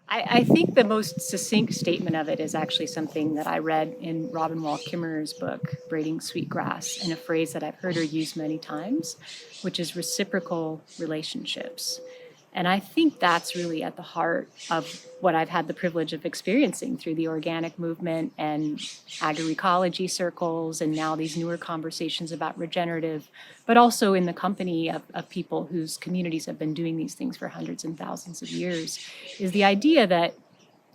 I think the most succinct statement of it is actually something that I read in Robin Wall Kimmerer's book, Braiding Sweetgrass, and a phrase that I've heard her use many times, which is reciprocal relationships. And I think that's really at the heart of what I've had the privilege of experiencing through the organic movement and agroecology circles, and now these newer conversations about regenerative, but also in the company of people whose communities have been doing these things for hundreds and thousands of years, is the idea that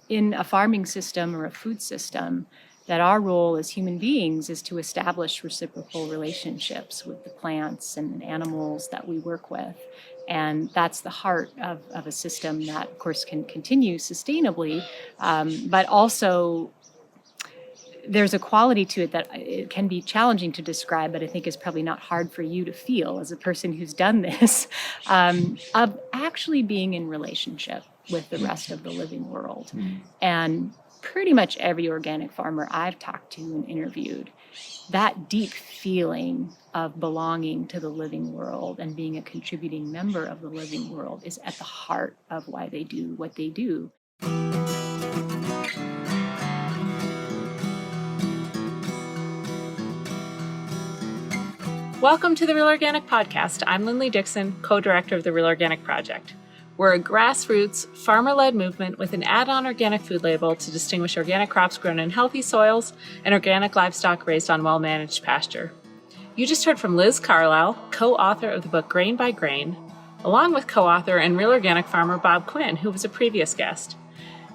in a farming system or a food system, that our role as human beings is to establish reciprocal relationships with the plants and animals that we work with. And that's the heart of a system that, of course, can continue sustainably, but also there's a quality to it that it can be challenging to describe, but I think is probably not hard for you to feel as a person who's done this, of actually being in relationship with the rest of the living world. And pretty much every organic farmer I've talked to and interviewed, that deep feeling of belonging to the living world and being a contributing member of the living world is at the heart of why they do what they do. Welcome to the Real Organic Podcast. I'm Lindley Dixon, co-director of the Real Organic Project. We're a grassroots, farmer-led movement with an add-on organic food label to distinguish organic crops grown in healthy soils and organic livestock raised on well-managed pasture. You just heard from Liz Carlisle, co-author of the book Grain by Grain, along with co-author and Real Organic farmer Bob Quinn, who was a previous guest.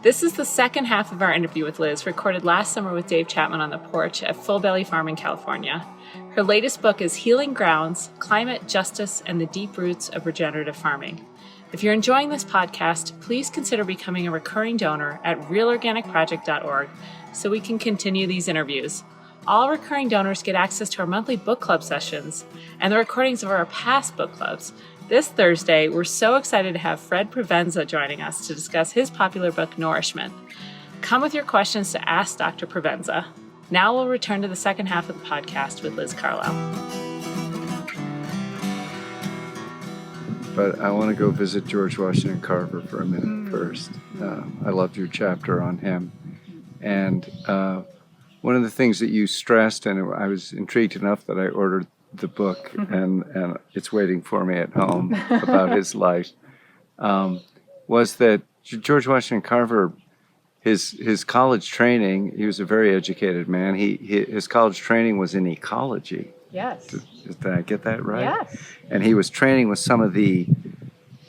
This is the second half of our interview with Liz, recorded last summer with Dave Chapman on the porch at Full Belly Farm in California. Her latest book is Healing Grounds, Climate, Justice, and the Deep Roots of Regenerative Farming. If you're enjoying this podcast, please consider becoming a recurring donor at realorganicproject.org so we can continue these interviews. All recurring donors get access to our monthly book club sessions and the recordings of our past book clubs. This Thursday, we're so excited to have Fred Provenza joining us to discuss his popular book, Nourishment. Come with your questions to ask Dr. Provenza. Now we'll return to the second half of the podcast with Liz Carlisle. But I want to go visit George Washington Carver for a minute first. I loved your chapter on him. And one of the things that you stressed, and I was intrigued enough that I ordered the book, and it's waiting for me at home about his life, was that George Washington Carver, his college training, he was a very educated man. His college training was in ecology. Yes. Did I get that right? Yes. And he was training with some of the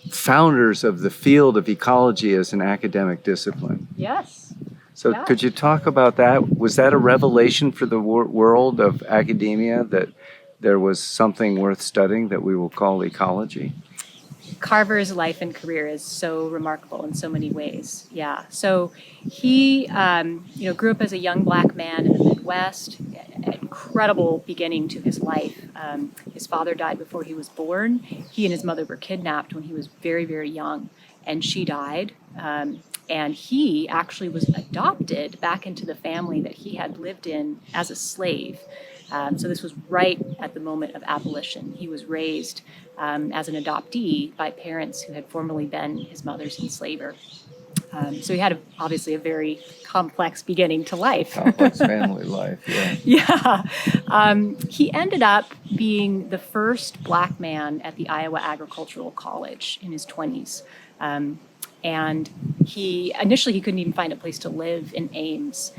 founders of the field of ecology as an academic discipline. Yes. So could you talk about that? Was that a revelation for the world of academia, that there was something worth studying that we will call ecology? Carver's life and career is so remarkable in so many ways. Yeah. So he, grew up as a young black man in the Midwest. An incredible beginning to his life. His father died before he was born. He and his mother were kidnapped when he was very, very young, and she died. And he actually was adopted back into the family that he had lived in as a slave. So this was right at the moment of abolition. He was raised as an adoptee by parents who had formerly been his mother's enslaver. So he had obviously a very complex beginning to life. Complex family life, yeah. Yeah. He ended up being the first black man at the Iowa Agricultural College in his 20s. And he couldn't even find a place to live in Ames.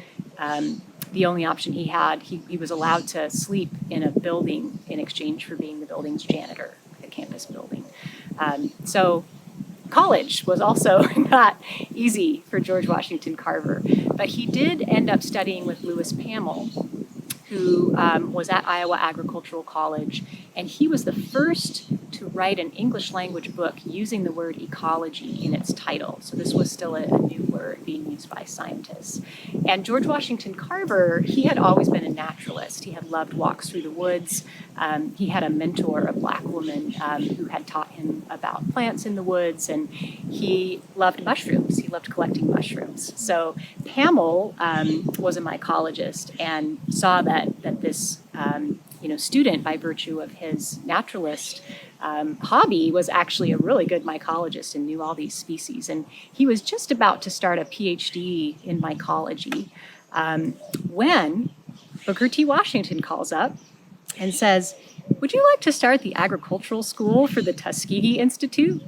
The only option he had, he was allowed to sleep in a building in exchange for being the building's janitor, the campus building. So college was also not easy for George Washington Carver, but he did end up studying with Lewis Pamel, who was at Iowa Agricultural College, and he was the first to write an English language book using the word ecology in its title. So this was still a new word being used by scientists. And George Washington Carver, he had always been a naturalist. He had loved walks through the woods. He had a mentor, a black woman, who had taught him about plants in the woods, and he loved mushrooms. He loved collecting mushrooms. So Pamel was a mycologist and saw that this student, by virtue of his naturalist hobby was actually a really good mycologist and knew all these species. And he was just about to start a PhD in mycology when Booker T. Washington calls up and says, "Would you like to start the agricultural school for the Tuskegee Institute?"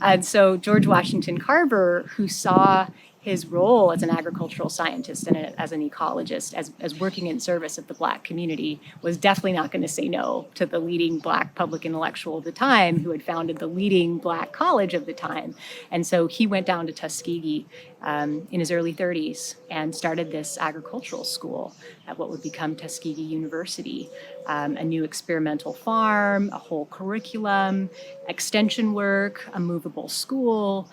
And so George Washington Carver, who saw his role as an agricultural scientist and as an ecologist, as working in service of the Black community, was definitely not going to say no to the leading Black public intellectual of the time who had founded the leading Black college of the time. And so he went down to Tuskegee in his early 30s and started this agricultural school at what would become Tuskegee University. A new experimental farm, a whole curriculum, extension work, a movable school,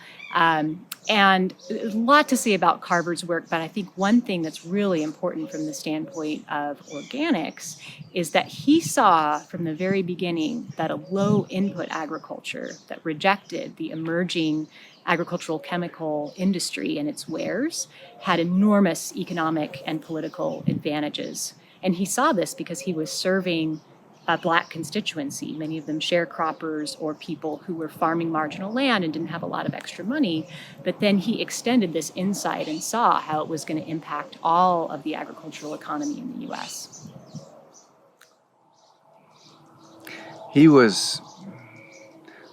and a lot to say about Carver's work, but I think one thing that's really important from the standpoint of organics is that he saw from the very beginning that a low input agriculture that rejected the emerging agricultural chemical industry and its wares had enormous economic and political advantages. And he saw this because he was serving a Black constituency, many of them sharecroppers or people who were farming marginal land and didn't have a lot of extra money. But then he extended this insight and saw how it was going to impact all of the agricultural economy in the U.S. He was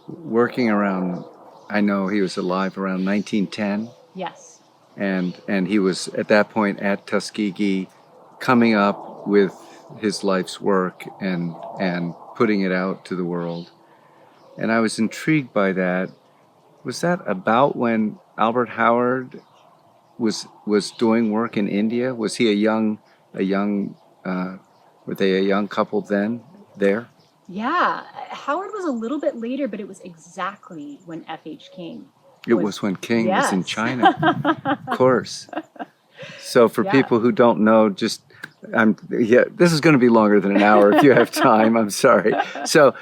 working around, I know he was alive around 1910. Yes. And he was at that point at Tuskegee coming up with his life's work and putting it out to the world. And I was intrigued by that. Was that about when Albert Howard was doing work in India? Was he were they a young couple then there? Yeah, Howard was a little bit later, but it was exactly when F.H. King. It was when King was in Yes. China, of course. So for Yeah. people who don't know, this is going to be longer than an hour if you have time. I'm sorry. So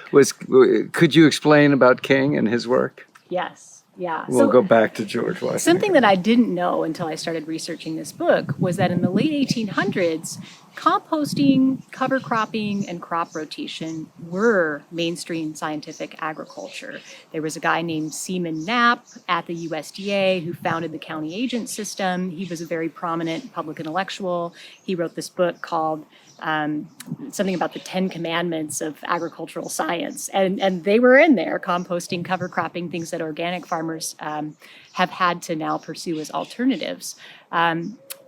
could you explain about King and his work? Yes, yeah. We'll go back to George Washington. Something that I didn't know until I started researching this book was that in the late 1800s, composting, cover cropping, and crop rotation were mainstream scientific agriculture. There was a guy named Seaman Knapp at the USDA who founded the county agent system. He was a very prominent public intellectual. He wrote this book called something about the 10 commandments of agricultural science. And they were in there, composting, cover cropping, things that organic farmers have had to now pursue as alternatives.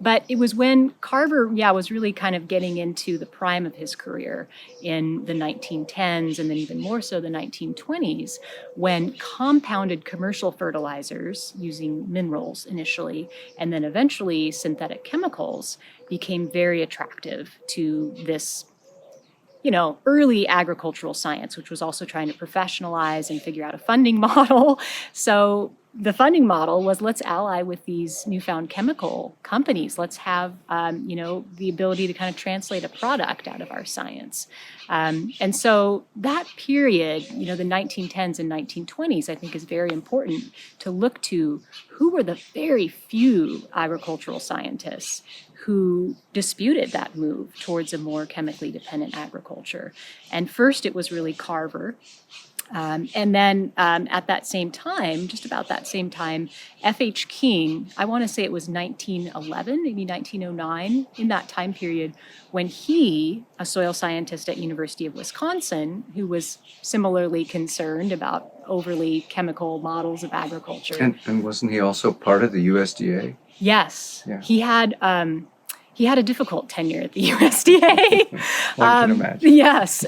But it was when Carver, was really kind of getting into the prime of his career in the 1910s and then even more so the 1920s, when compounded commercial fertilizers using minerals initially and then eventually synthetic chemicals became very attractive to this early agricultural science, which was also trying to professionalize and figure out a funding model. So the funding model was, let's ally with these newfound chemical companies. Let's have, the ability to kind of translate a product out of our science. And so that period, the 1910s and 1920s, I think is very important to look to who were the very few agricultural scientists who disputed that move towards a more chemically dependent agriculture. And first it was really Carver. And then at that same time, just about that same time, F.H. King, I want to say it was 1911, maybe 1909, in that time period, when he, a soil scientist at University of Wisconsin, who was similarly concerned about overly chemical models of agriculture. And wasn't he also part of the USDA? Yes, Yeah. He had a difficult tenure at the USDA. One can imagine. Yes.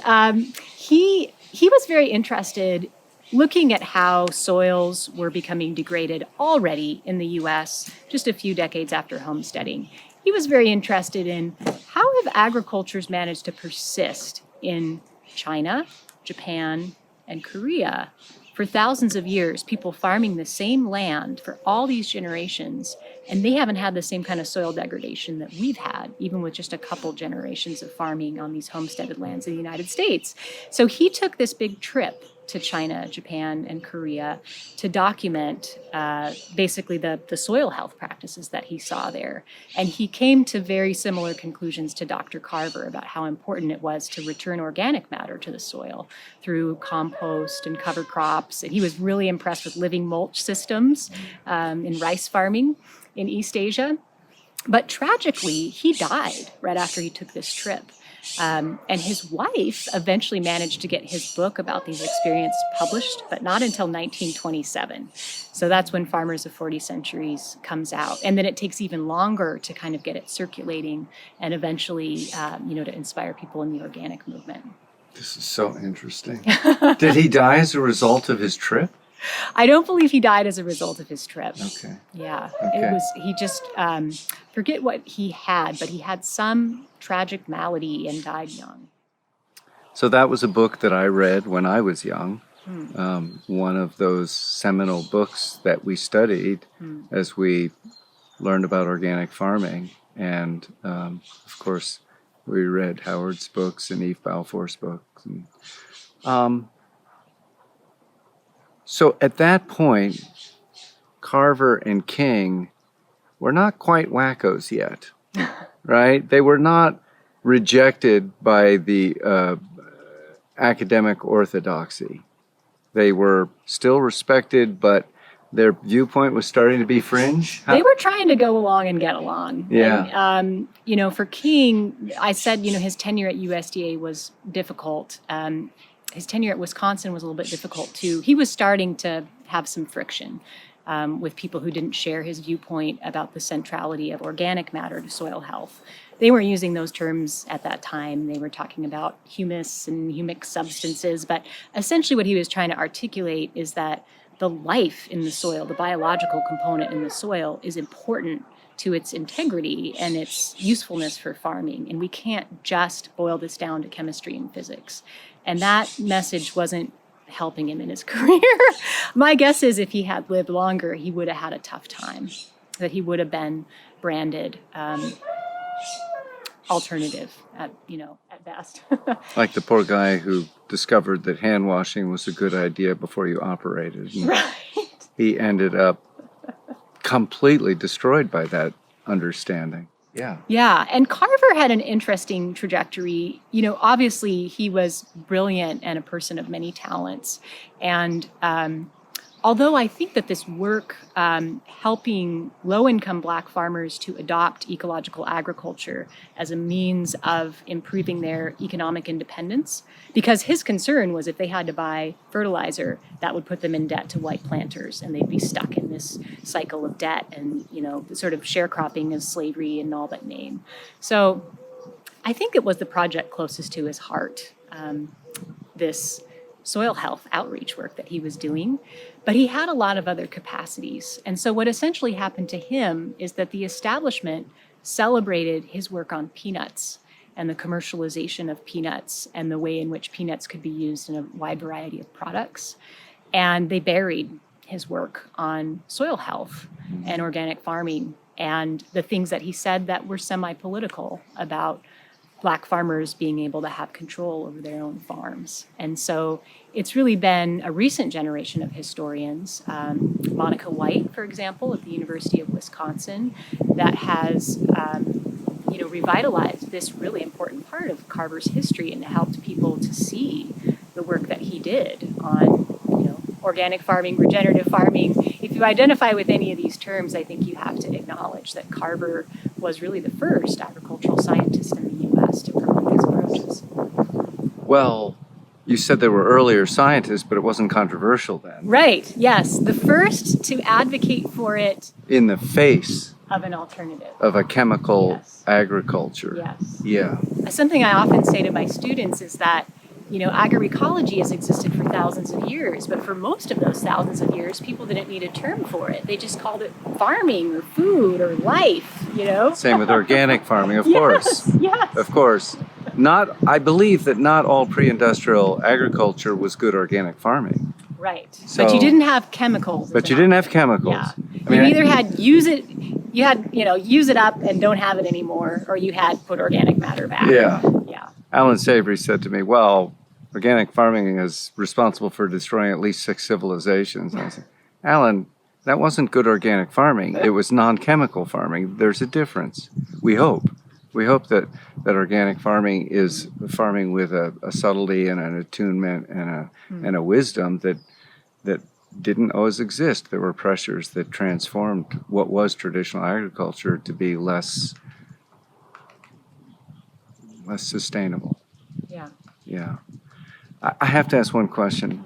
He was very interested looking at how soils were becoming degraded already in the U.S. just a few decades after homesteading. He was very interested in how have agricultures managed to persist in China, Japan, and Korea for thousands of years, people farming the same land for all these generations, and they haven't had the same kind of soil degradation that we've had, even with just a couple generations of farming on these homesteaded lands in the United States. So he took this big trip to China, Japan, and Korea to document basically the soil health practices that he saw there. And he came to very similar conclusions to Dr. Carver about how important it was to return organic matter to the soil through compost and cover crops. And he was really impressed with living mulch systems in rice farming in East Asia. But tragically, he died right after he took this trip. And his wife eventually managed to get his book about these experiences published, but not until 1927. So that's when Farmers of 40 Centuries comes out. And then it takes even longer to kind of get it circulating and eventually, to inspire people in the organic movement. This is so interesting. Did he die as a result of his trip? I don't believe he died as a result of his trip. Okay. Yeah. Okay. He just, forget what he had, but he had some tragic malady and died young. So that was a book that I read when I was young. One of those seminal books that we studied as we learned about organic farming. And of course, we read Howard's books and Eve Balfour's books. And, so at that point, Carver and King were not quite wackos yet, right? They were not rejected by the academic orthodoxy. They were still respected, but their viewpoint was starting to be fringe. They were trying to go along and get along. Yeah. And, for King, I said, his tenure at USDA was difficult. His tenure at Wisconsin was a little bit difficult too. He was starting to have some friction with people who didn't share his viewpoint about the centrality of organic matter to soil health. They were using those terms at that time. They were talking about humus and humic substances, but essentially what he was trying to articulate is that the life in the soil, the biological component in the soil, is important to its integrity and its usefulness for farming. And we can't just boil this down to chemistry and physics. And that message wasn't helping him in his career. My guess is if he had lived longer, he would have had a tough time, that he would have been branded alternative at best. Like the poor guy who discovered that hand washing was a good idea before you operated. And right. he ended up completely destroyed by that understanding. Yeah. Yeah. And Carver had an interesting trajectory. Obviously he was brilliant and a person of many talents. And although I think that this work helping low-income Black farmers to adopt ecological agriculture as a means of improving their economic independence, because his concern was if they had to buy fertilizer, that would put them in debt to white planters, and they'd be stuck in this cycle of debt and, sort of sharecropping as slavery in all but name. So I think it was the project closest to his heart, this soil health outreach work that he was doing, but he had a lot of other capacities. And so what essentially happened to him is that the establishment celebrated his work on peanuts and the commercialization of peanuts and the way in which peanuts could be used in a wide variety of products. And they buried his work on soil health and organic farming and the things that he said that were semi-political about Black farmers being able to have control over their own farms. And so it's really been a recent generation of historians, Monica White, for example, at the University of Wisconsin, that has revitalized this really important part of Carver's history and helped people to see the work that he did on organic farming, regenerative farming. If you identify with any of these terms, I think you have to acknowledge that Carver was really the first agricultural scientist in the U.S. to promote these approaches. Well, you said there were earlier scientists, but it wasn't controversial then. Right, yes. The first to advocate for it In the face of an alternative. of a chemical Yes. agriculture. Yes. Yeah. Something I often say to my students is that agroecology has existed for thousands of years, but for most of those thousands of years, people didn't need a term for it. They just called it farming or food or life, Same with organic farming, of course. Yes. Of course. I believe that not all pre-industrial agriculture was good organic farming. Right. So- but you didn't have chemicals. But you didn't have chemicals. Yeah. I mean, you either had use it up and don't have it anymore, or you had put organic matter back. Yeah. Yeah. Alan Savory said to me, well, organic farming is responsible for destroying at least 6 civilizations. And I said, Alan, that wasn't good organic farming. It was non-chemical farming. There's a difference. We hope. We hope that organic farming is farming with a subtlety and an attunement and a wisdom that didn't always exist. There were pressures that transformed what was traditional agriculture to be less sustainable. Yeah. Yeah. I have to ask one question.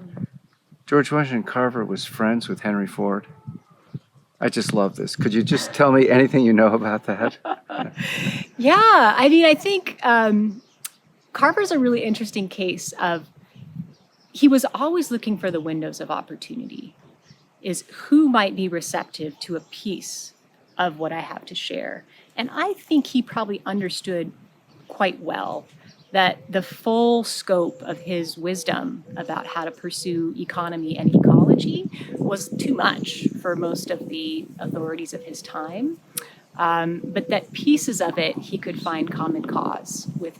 George Washington Carver was friends with Henry Ford. I just love this. Could you just tell me anything you know about that? Yeah, I mean, I think Carver's a really interesting case of, he was always looking for the windows of opportunity, is who might be receptive to a piece of what I have to share. And I think he probably understood quite well that the full scope of his wisdom about how to pursue economy and ecology was too much for most of the authorities of his time. But that pieces of it, he could find common cause with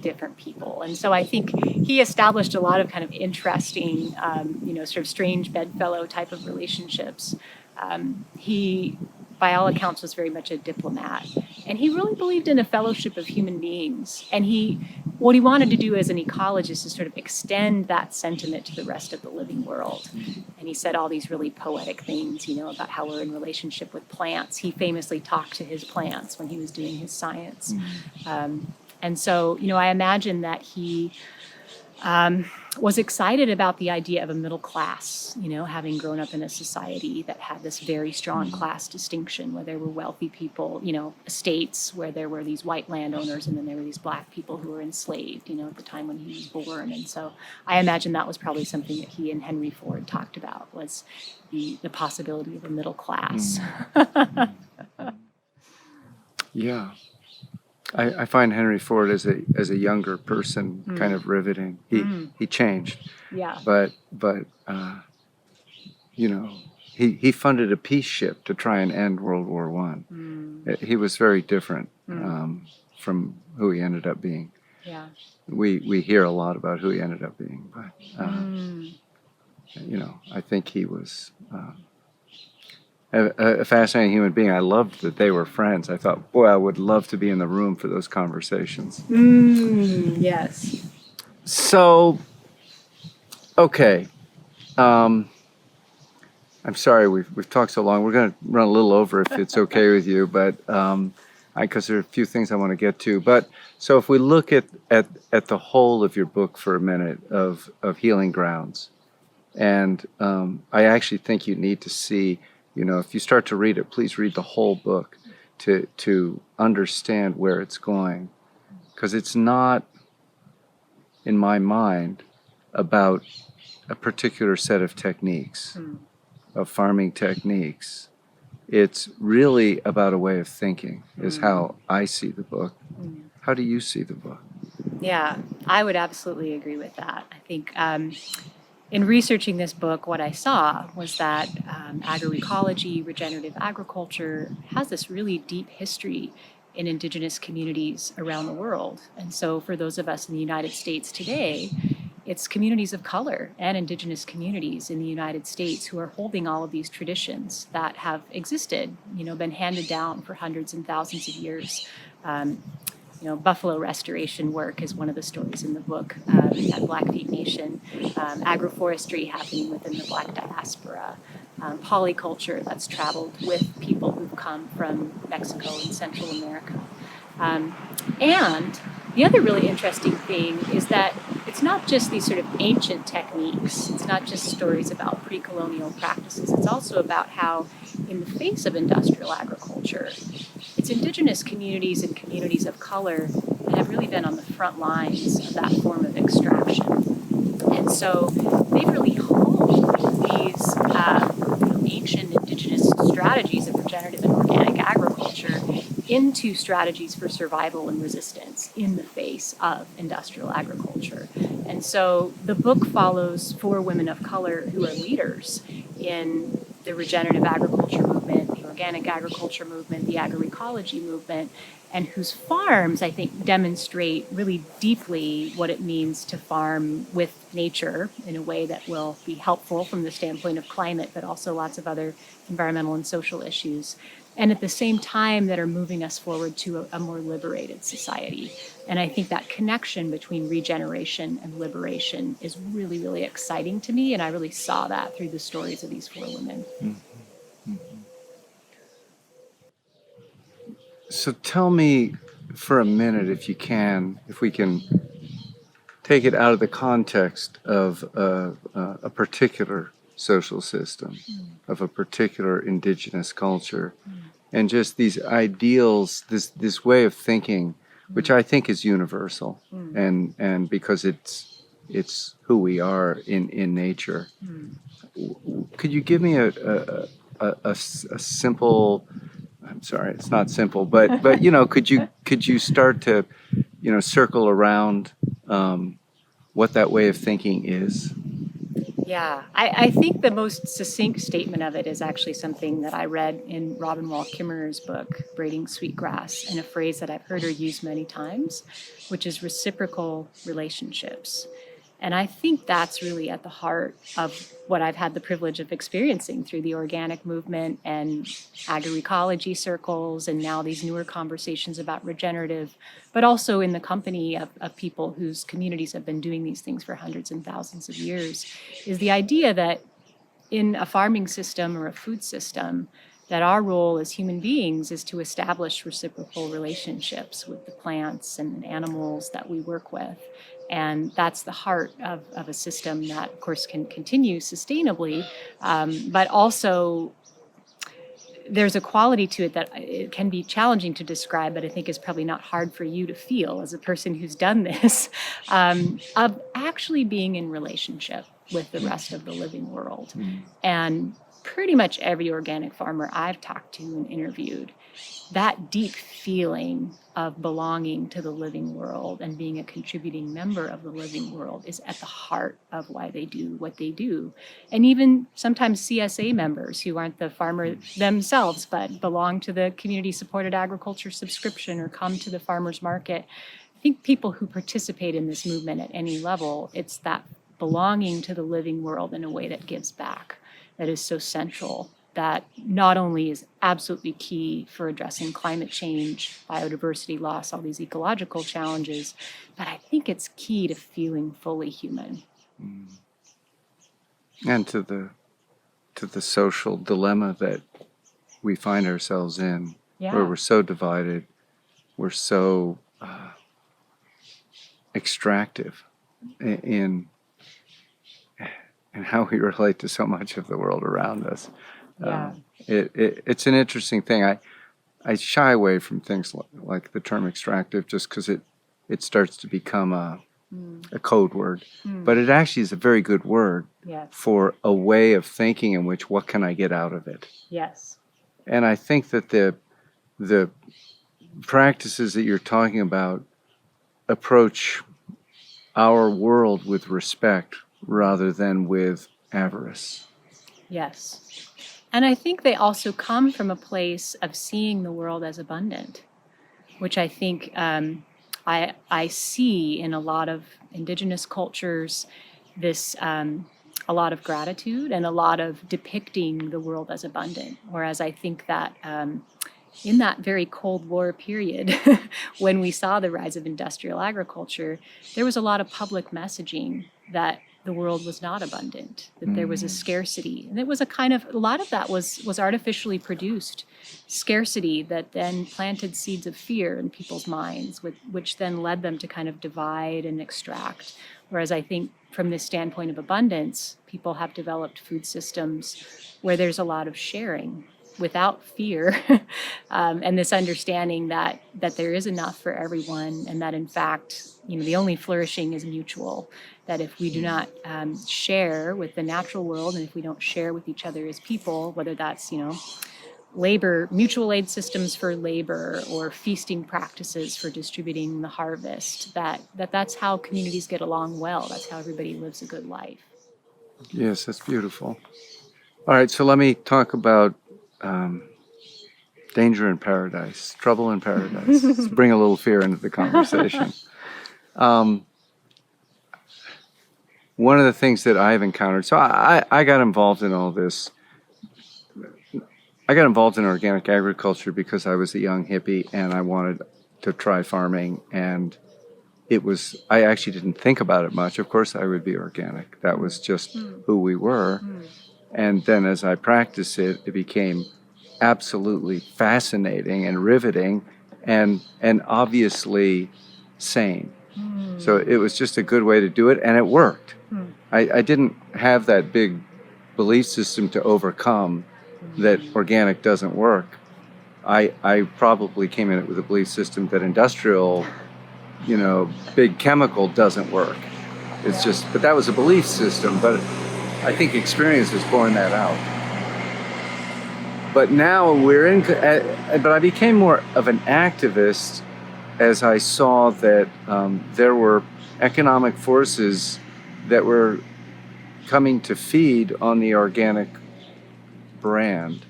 different people. And so I think he established a lot of kind of interesting, sort of strange bedfellow type of relationships. He, by all accounts, was very much a diplomat. And he really believed in a fellowship of human beings. And what he wanted to do as an ecologist is sort of extend that sentiment to the rest of the living world. And he said all these really poetic things, about how we're in relationship with plants. He famously talked to his plants when he was doing his science. And so, I imagine that he was excited about the idea of a middle class, having grown up in a society that had this very strong class distinction, where there were wealthy people, estates where there were these white landowners, and then there were these black people who were enslaved, at the time when he was born. And so I imagine that was probably something that he and Henry Ford talked about, was the possibility of a middle class. Yeah. I find Henry Ford as a younger person kind of riveting. He changed. Yeah. But he funded a peace ship to try and end World War I. He was very different from who he ended up being. Yeah. We hear a lot about who he ended up being, but I think he was a fascinating human being. I loved that they were friends. I thought, boy, I would love to be in the room for those conversations. Yes. So, okay. I'm sorry we've talked so long. We're going to run a little over if it's okay with you, but because there are a few things I want to get to. But so if we look at the whole of your book for a minute of Healing Grounds, and I actually think you need to see. If you start to read it, please read the whole book to understand where it's going. Because it's not, in my mind, about a particular set of techniques, of farming techniques. It's really about a way of thinking, is how I see the book. How do you see the book? Yeah, I would absolutely agree with that. I think in researching this book, what I saw was that agroecology, regenerative agriculture has this really deep history in indigenous communities around the world. And so for those of us in the United States today, it's communities of color and indigenous communities in the United States who are holding all of these traditions that have existed, been handed down for hundreds and thousands of years. Buffalo restoration work is one of the stories in the book at Blackfeet Nation, agroforestry happening within the Black diaspora, polyculture that's traveled with people who've come from Mexico and Central America. And the other really interesting thing is that it's not just these sort of ancient techniques. It's not just stories about pre-colonial practices. It's also about how, in the face of industrial agriculture, it's indigenous communities and communities of color that have really been on the front lines of that form of extraction. And so they've really honed these ancient indigenous strategies of regenerative and organic agriculture into strategies for survival and resistance in the face of industrial agriculture. And so the book follows 4 women of color who are leaders in the regenerative agriculture movement, the organic agriculture movement, the agroecology movement, and whose farms, I think, demonstrate really deeply what it means to farm with nature in a way that will be helpful from the standpoint of climate, but also lots of other environmental and social issues. And at the same time that are moving us forward to a more liberated society. And I think that connection between regeneration and liberation is really, really exciting to me. And I really saw that through the stories of these four women. So tell me for a minute, if you can, if we can take it out of the context of a particular social system, of a particular indigenous culture, and just these ideals, this way of thinking, which I think is universal, and because it's who we are in nature. Could you give me a simple? I'm sorry, it's not simple, but could you start to circle around what that way of thinking is? Yeah, I think the most succinct statement of it is actually something that I read in Robin Wall Kimmerer's book, Braiding Sweetgrass, and a phrase that I've heard her use many times, which is reciprocal relationships. And I think that's really at the heart of what I've had the privilege of experiencing through the organic movement and agroecology circles, and now these newer conversations about regenerative, but also in the company of people whose communities have been doing these things for hundreds and thousands of years, is the idea that in a farming system or a food system, that our role as human beings is to establish reciprocal relationships with the plants and animals that we work with. And that's the heart of a system that, of course, can continue sustainably, but also there's a quality to it that it can be challenging to describe, but I think is probably not hard for you to feel as a person who's done this, of actually being in relationship with the rest of the living world. And pretty much every organic farmer I've talked to and interviewed, that deep feeling of belonging to the living world and being a contributing member of the living world is at the heart of why they do what they do. And even sometimes CSA members who aren't the farmer themselves, but belong to the community supported agriculture subscription or come to the farmer's market. I think people who participate in this movement at any level, it's that belonging to the living world in a way that gives back that is so central, that not only is absolutely key for addressing climate change, biodiversity loss, all these ecological challenges, but I think it's key to feeling fully human. And to the social dilemma that we find ourselves in, where we're so divided, we're so extractive in how we relate to so much of the world around us. It's an interesting thing. I shy away from things like the term extractive just because it starts to become a code word. But it actually is a very good word for a way of thinking in which, what can I get out of it? Yes. And I think that the practices that you're talking about approach our world with respect rather than with avarice. Yes. And I think they also come from a place of seeing the world as abundant, which I think I see in a lot of indigenous cultures, this a lot of gratitude and a lot of depicting the world as abundant. Whereas I think that in that very Cold War period, when we saw the rise of industrial agriculture, there was a lot of public messaging that the world was not abundant, that there was a scarcity. And it was a lot of that was artificially produced scarcity that then planted seeds of fear in people's minds, which then led them to kind of divide and extract. Whereas I think from this standpoint of abundance, people have developed food systems where there's a lot of sharing without fear, and this understanding that there is enough for everyone, and that in fact, the only flourishing is mutual. That if we do not share with the natural world, and if we don't share with each other as people, whether that's labor, mutual aid systems for labor, or feasting practices for distributing the harvest, that's how communities get along well. That's how everybody lives a good life. Yes, that's beautiful. All right, so let me talk about danger in paradise, trouble in paradise. Let's bring a little fear into the conversation. One of the things that I've encountered, so I got involved in all this. I got involved in organic agriculture because I was a young hippie and I wanted to try farming, and I actually didn't think about it much. Of course I would be organic. That was just who we were. And then as I practiced it, it became absolutely fascinating and riveting and obviously sane. So it was just a good way to do it, and it worked. I didn't have that big belief system to overcome that organic doesn't work. I probably came in it with a belief system that industrial, big chemical doesn't work. It's just, but that was a belief system, but I think experience has borne that out. But now but I became more of an activist as I saw that there were economic forces that were coming to feed on the organic brand.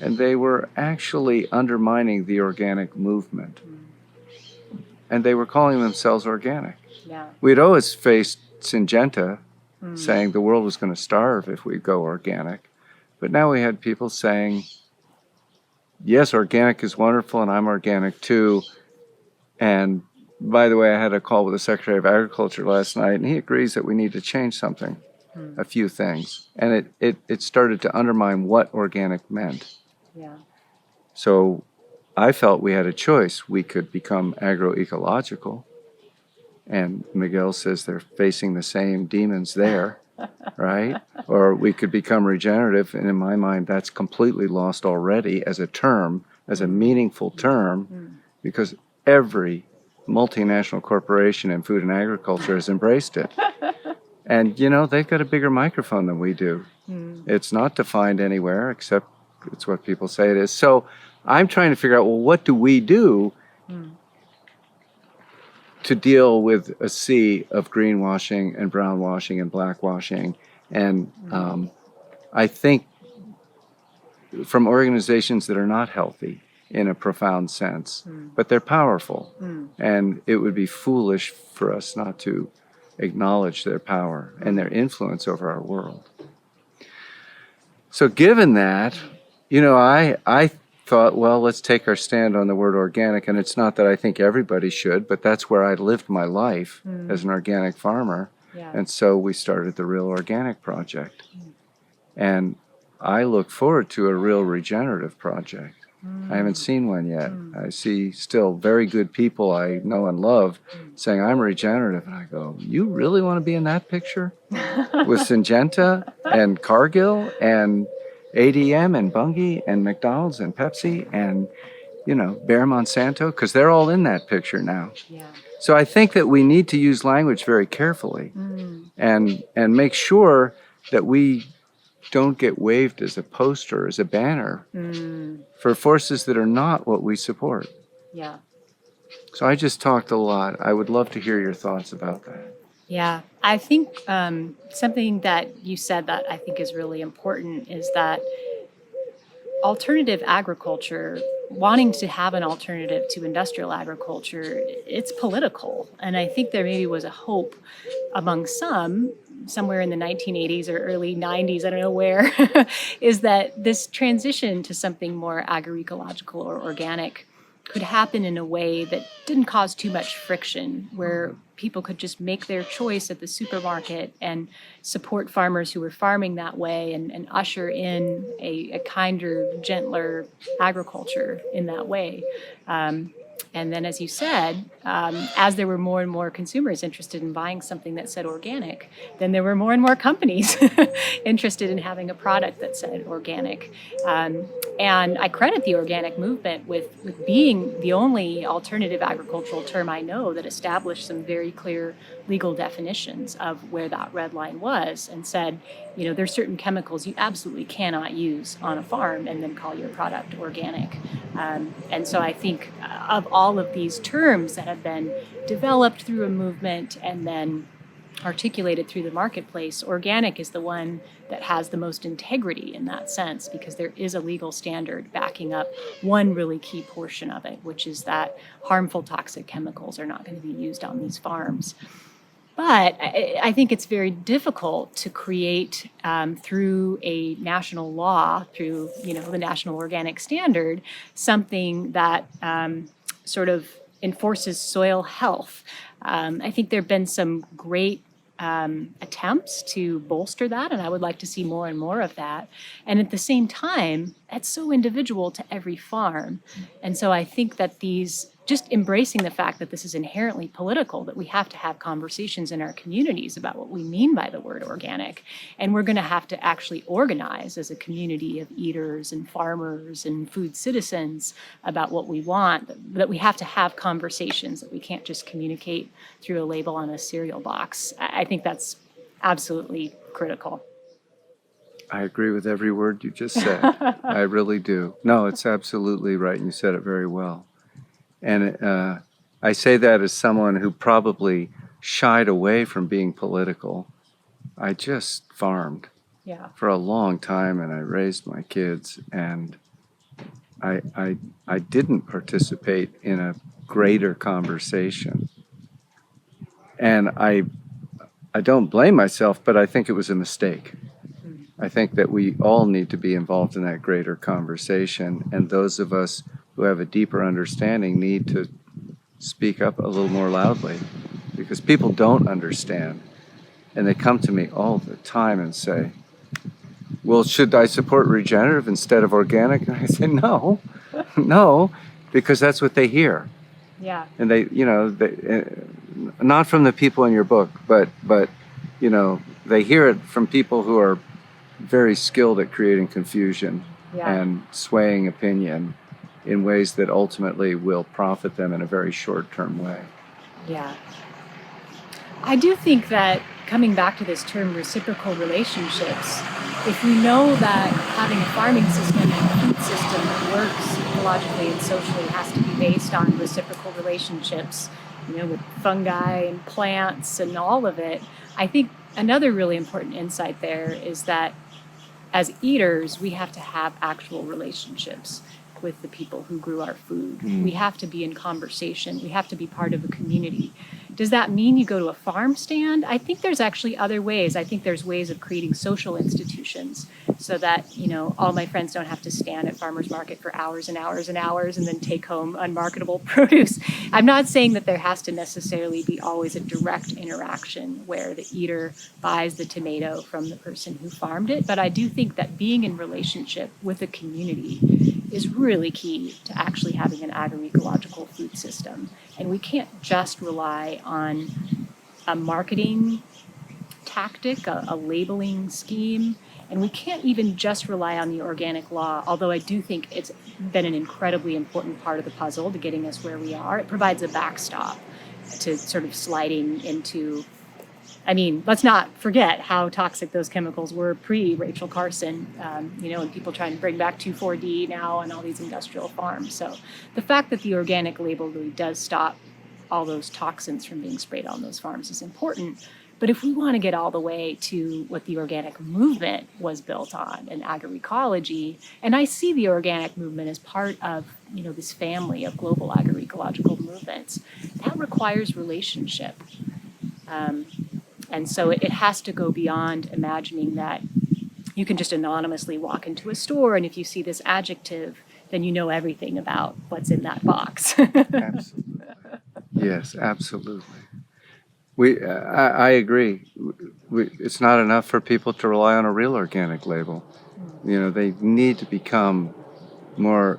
And they were actually undermining the organic movement. And they were calling themselves organic. Yeah. We'd always faced Syngenta saying the world was going to starve if we go organic. But now we had people saying, yes, organic is wonderful, and I'm organic too. And by the way, I had a call with the Secretary of Agriculture last night, and he agrees that we need to change something, a few things. And it started to undermine what organic meant. Yeah. So I felt we had a choice. We could become agroecological, and Miguel says they're facing the same demons there, right? Or we could become regenerative, and in my mind, that's completely lost already as a term, as a meaningful term, because every multinational corporation in food and agriculture has embraced it. And, they've got a bigger microphone than we do. It's not defined anywhere, except it's what people say it is. So I'm trying to figure out, well, what do we do to deal with a sea of greenwashing and brownwashing and blackwashing? And I think from organizations that are not healthy in a profound sense, but they're powerful. And it would be foolish for us not to acknowledge their power and their influence over our world. So given that, I thought, well, let's take our stand on the word organic. And it's not that I think everybody should, but that's where I lived my life as an organic farmer. Yeah. And so we started the Real Organic Project. And I look forward to a real regenerative project. I haven't seen one yet. I see still very good people I know and love saying, I'm regenerative. And I go, you really want to be in that picture? With Syngenta and Cargill and ADM and Bunge and McDonald's and Pepsi and, Bayer Monsanto? Because they're all in that picture now. Yeah. So I think that we need to use language very carefully and make sure that we don't get waved as a poster, as a banner for forces that are not what we support. Yeah. So I just talked a lot. I would love to hear your thoughts about that. Yeah. I think something that you said that I think is really important is that alternative agriculture, wanting to have an alternative to industrial agriculture, it's political. And I think there maybe was a hope among some, somewhere in the 1980s or early 90s, I don't know where, is that this transition to something more agroecological or organic could happen in a way that didn't cause too much friction, where people could just make their choice at the supermarket and support farmers who were farming that way and usher in a kinder, gentler agriculture in that way. And then, as you said, as there were more and more consumers interested in buying something that said organic, then there were more and more companies interested in having a product that said organic. And I credit the organic movement with being the only alternative agricultural term I know that established some very clear legal definitions of where that red line was and said, there's certain chemicals you absolutely cannot use on a farm and then call your product organic. And so I think of all of these terms that have been developed through a movement and then articulated through the marketplace, organic is the one that has the most integrity in that sense, because there is a legal standard backing up one really key portion of it, which is that harmful toxic chemicals are not going to be used on these farms. But I think it's very difficult to create through a national law, through the National Organic Standard, something that sort of enforces soil health. I think there have been some great attempts to bolster that, and I would like to see more and more of that. And at the same time, that's so individual to every farm. And so I think that just embracing the fact that this is inherently political, that we have to have conversations in our communities about what we mean by the word organic. And we're going to have to actually organize as a community of eaters and farmers and food citizens about what we want, that we have to have conversations, that we can't just communicate through a label on a cereal box. I think that's absolutely critical. I agree with every word you just said. I really do. No, it's absolutely right, and you said it very well. And I say that as someone who probably shied away from being political. I just farmed for a long time, and I raised my kids, and I didn't participate in a greater conversation. And I don't blame myself, but I think it was a mistake. I think that we all need to be involved in that greater conversation, and those of us who have a deeper understanding need to speak up a little more loudly, because people don't understand. And they come to me all the time and say, well, should I support regenerative instead of organic? And I say, no, because that's what they hear. Yeah. And they, not from the people in your book, but they hear it from people who are very skilled at creating confusion and swaying opinion in ways that ultimately will profit them in a very short-term way. Yeah. I do think that, coming back to this term reciprocal relationships, if we know that having a farming system and a food system that works ecologically and socially has to be based on reciprocal relationships, with fungi and plants and all of it, I think another really important insight there is that as eaters, we have to have actual relationships with the people who grew our food. We have to be in conversation. We have to be part of a community. Does that mean you go to a farm stand? I think there's actually other ways. I think there's ways of creating social institutions so that, all my friends don't have to stand at farmers market for hours and hours and hours and then take home unmarketable produce. I'm not saying that there has to necessarily be always a direct interaction where the eater buys the tomato from the person who farmed it, but I do think that being in relationship with a community is really key to actually having an agroecological food system. And we can't just rely on a marketing tactic, a labeling scheme, and we can't even just rely on the organic law, although I do think it's been an incredibly important part of the puzzle to getting us where we are. It provides a backstop to sort of sliding into, let's not forget how toxic those chemicals were pre-Rachel Carson, and people trying to bring back 2,4-D now on all these industrial farms. So the fact that the organic label really does stop all those toxins from being sprayed on those farms is important. But if we want to get all the way to what the organic movement was built on, and agroecology, and I see the organic movement as part of, this family of global agroecological movements, that requires relationship. And so it has to go beyond imagining that you can just anonymously walk into a store, and if you see this adjective, then you know everything about what's in that box. Absolutely. Yes, absolutely. I agree. It's not enough for people to rely on a real organic label. They need to become more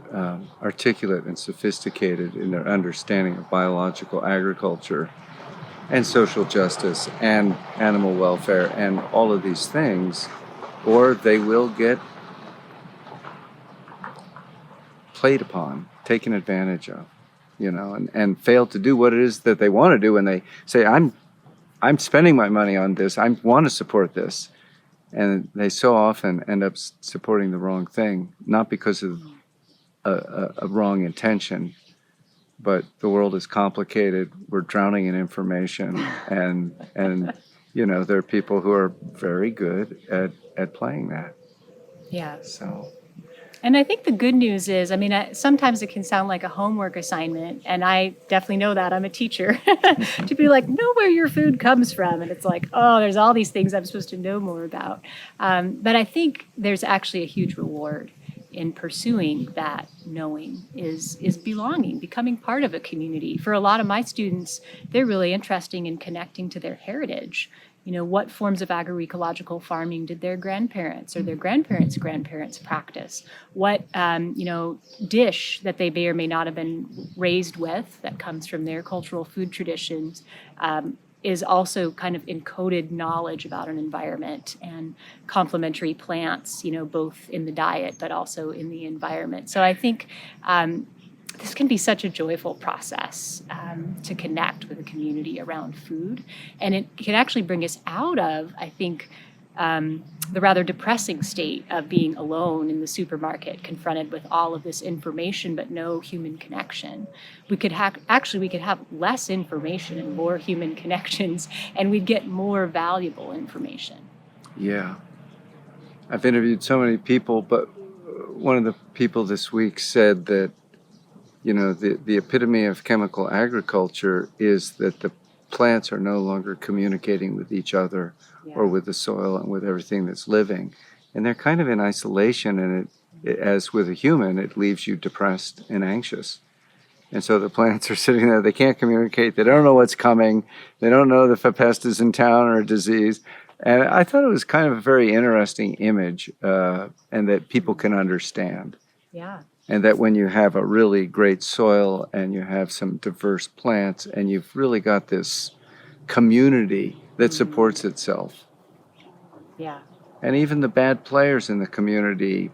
articulate and sophisticated in their understanding of biological agriculture and social justice and animal welfare and all of these things, or they will get played upon, taken advantage of, and fail to do what it is that they want to do. And they say, I'm spending my money on this, I want to support this. And they so often end up supporting the wrong thing, not because of a wrong intention, but the world is complicated. We're drowning in information, and you know, there are people who are very good at playing that. Yeah. So, And I think the good news is, I mean, sometimes it can sound like a homework assignment, and I definitely know that. I'm a teacher. To be like, know where your food comes from. And it's like, oh, there's all these things I'm supposed to know more about. But I think there's actually a huge reward in pursuing that knowing is belonging, becoming part of a community. For a lot of my students, they're really interested in connecting to their heritage. You know, what forms of agroecological farming did their grandparents or their grandparents' practice? What, dish that they may or may not have been raised with that comes from their cultural food traditions is also kind of encoded knowledge about an environment and complementary plants, you know, both in the diet but also in the environment. So I think this can be such a joyful process to connect with a community around food. And it can actually bring us out of, I think, the rather depressing state of being alone in the supermarket, confronted with all of this information but no human connection. We could have less information and more human connections, and we'd get more valuable information. yeah. I've interviewed so many people, but one of the people this week said that, you know, the epitome of chemical agriculture is that the plants are no longer communicating with each other or with the soil and with everything that's living. And they're kind of in isolation, and it, as with a human, it leaves you depressed and anxious. And so the plants are sitting there, they can't communicate, they don't know what's coming, they don't know if a pest is in town or a disease. And I thought it was kind of a very interesting image, and that people can understand. Yeah. And that when you have a really great soil and you have some diverse plants and you've really got this community that supports itself. Yeah. And even the bad players in the community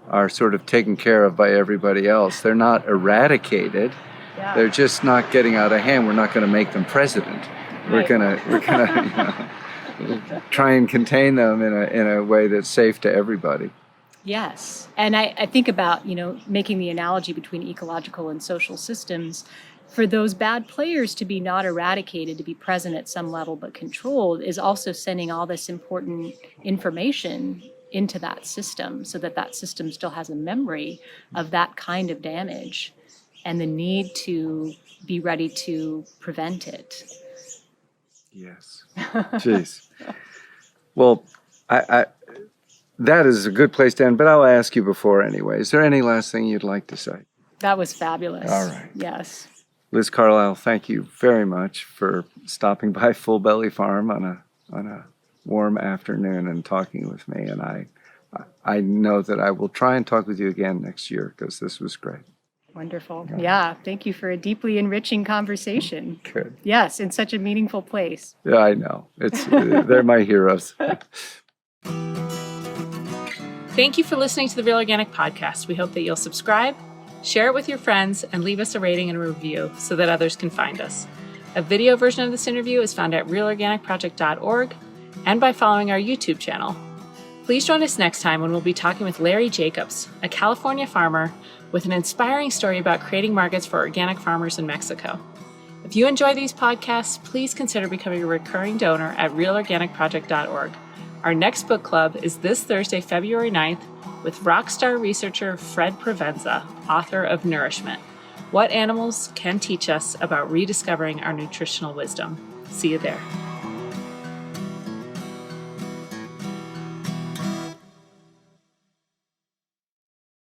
are sort of taken care of by everybody else. They're not eradicated. Yeah. They're just not getting out of hand. We're not going to make them president. Right. We're gonna try and contain them in a way that's safe to everybody. Yes. And I think about, you know, making the analogy between ecological and social systems. For those bad players to be not eradicated, to be present at some level but controlled, is also sending all this important information into that system so that that system still has a memory of that kind of damage and the need to be ready to prevent it. Yes. Jeez. Well, I that is a good place to end, but I'll ask you before anyway. Is there any last thing you'd like to say? That was fabulous. All right. Yes. Liz Carlisle, thank you very much for stopping by Full Belly Farm on a warm afternoon and talking with me. And I know that I will try and talk with you again next year because this was great. Wonderful. Yeah. Thank you for a deeply enriching conversation. Good. Yes, in such a meaningful place. Yeah, I know. They're my heroes. Thank you for listening to the Real Organic Podcast. We hope that you'll subscribe, share it with your friends, and leave us a rating and a review so that others can find us. A video version of this interview is found at realorganicproject.org and by following our YouTube channel. Please join us next time when we'll be talking with Larry Jacobs, a California farmer with an inspiring story about creating markets for organic farmers in Mexico. If you enjoy these podcasts, please consider becoming a recurring donor at realorganicproject.org. Our next book club is this Thursday, February 9th, with rockstar researcher Fred Provenza, author of Nourishment: What Animals Can Teach Us About Rediscovering Our Nutritional Wisdom. See you there.